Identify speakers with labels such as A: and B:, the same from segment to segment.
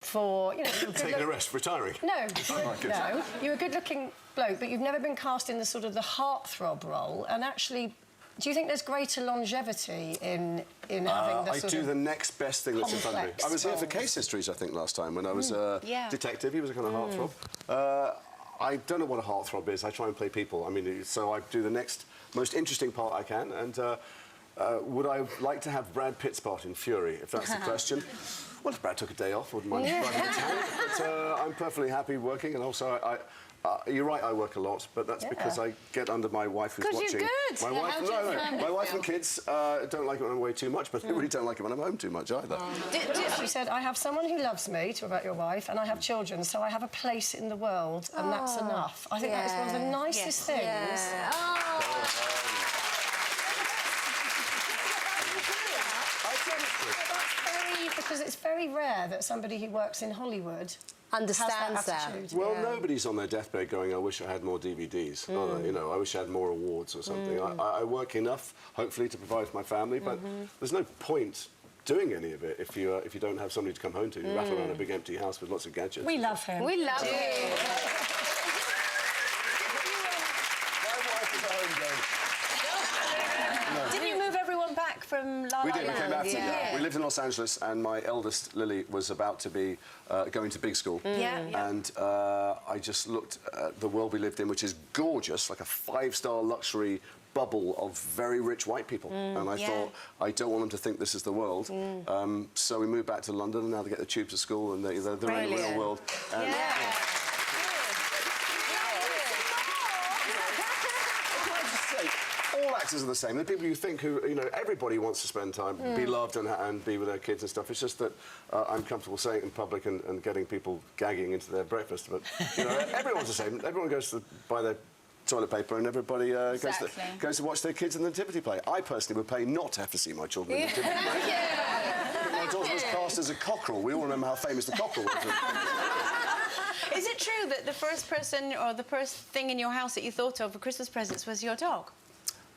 A: for, you know...
B: Taking a rest, retiring?
A: No, no. You're a good-looking bloke, but you've never been cast in the sort of the heartthrob role, and actually... Do you think there's greater longevity in having the
B: I do the next best thing that's in front of me. I was here for
A: roles?
B: Case Histories, I think, last time, when I was a detective. He was a kind of heartthrob. I don't know what a heartthrob is. I try and play people. I mean, so I do the next most interesting part I can, and would I like to have Brad Pitt's part in Fury, if that's the question? Well, if Brad took a day off, wouldn't mind driving a tank, but I'm perfectly happy working, and also you're right, I work a lot, but that's because I get under my wife who's watching.
C: You're good.
B: My wife, my wife and kids don't like it when I'm away too much, but they really don't like it when I'm home too much either.
A: She said, I have someone who loves me, talk about your wife, and I have children, so I have a place in the world, and that's enough. I think that is one of the nicest things.
C: Yeah.
A: Because it's very rare that somebody who works in Hollywood
C: understands that.
B: Well, nobody's on their deathbed going, I wish I had more DVDs. You know, I wish I had more awards or something. I work enough, hopefully, to provide for my family, but there's no point doing any of it if you don't have somebody to come home to. You rattle around a big empty house with lots of gadgets.
A: We love him.
C: We love him.
B: My wife is at home going...
C: Didn't you move everyone back from La La
B: We did. We came back
C: Land?
B: we lived in Los Angeles, and my eldest, Lily, was about to be going to big school. And I just looked at the world we lived in, which is gorgeous, like a 5-star luxury bubble of very rich white people. And I thought, I don't want them to think this is the world. So we moved back to London, and now they get the tube to school, and they're in the real world. And, all actors are the same. The people you think who, you know, everybody wants to spend time, be loved and be with their kids and stuff. It's just that I'm comfortable saying it in public and getting people gagging into their breakfast. But, you know, everyone's the same. Everyone goes to buy their toilet paper and everybody goes to watch their kids in the nativity play. I personally would pay not to have to see my children in the nativity play. My daughter was cast as a cockerel. We all remember how famous the cockerel was.
C: Is it true that the first person or the first thing in your house that you thought of for Christmas presents was your dog?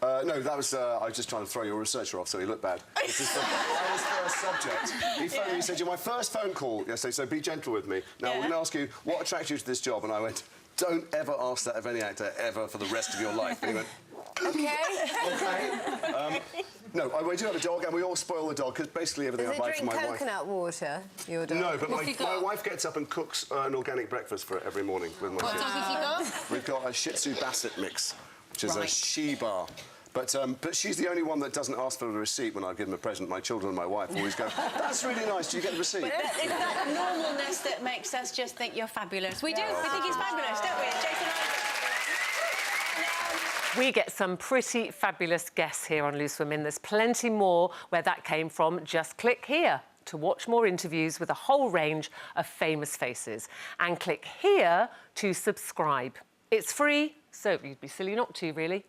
B: No, that was... I was just trying to throw your researcher off so he looked bad. That was first subject. He phoned me and said, you're my first phone call yesterday, so be gentle with me. Now, we're going to ask you, what attracts you to this job? And I went, don't ever ask that of any actor, ever, for the rest of your life. And he went...
C: OK.
B: No, we do have a dog, and we all spoil the dog, because basically everything I buy for my wife...
D: Does it drink coconut water, your dog?
B: No, but my wife gets up and cooks an organic breakfast for it every morning with my kids.
C: What dog have you got?
B: We've got a Shih Tzu Basset mix, which is a she-bar. But she's the only one that doesn't ask for a receipt when I give them a present. My children and my wife always go, that's really nice, do you get the receipt?
C: But it's that normalness that makes us just think you're fabulous. We do, we think he's fabulous, don't we? Jason
E: We get some pretty fabulous guests here on Loose Women. There's plenty more where that came from. Just click here to watch more interviews with a whole range of famous faces. And click here to subscribe. It's free, so you'd be silly not to, really.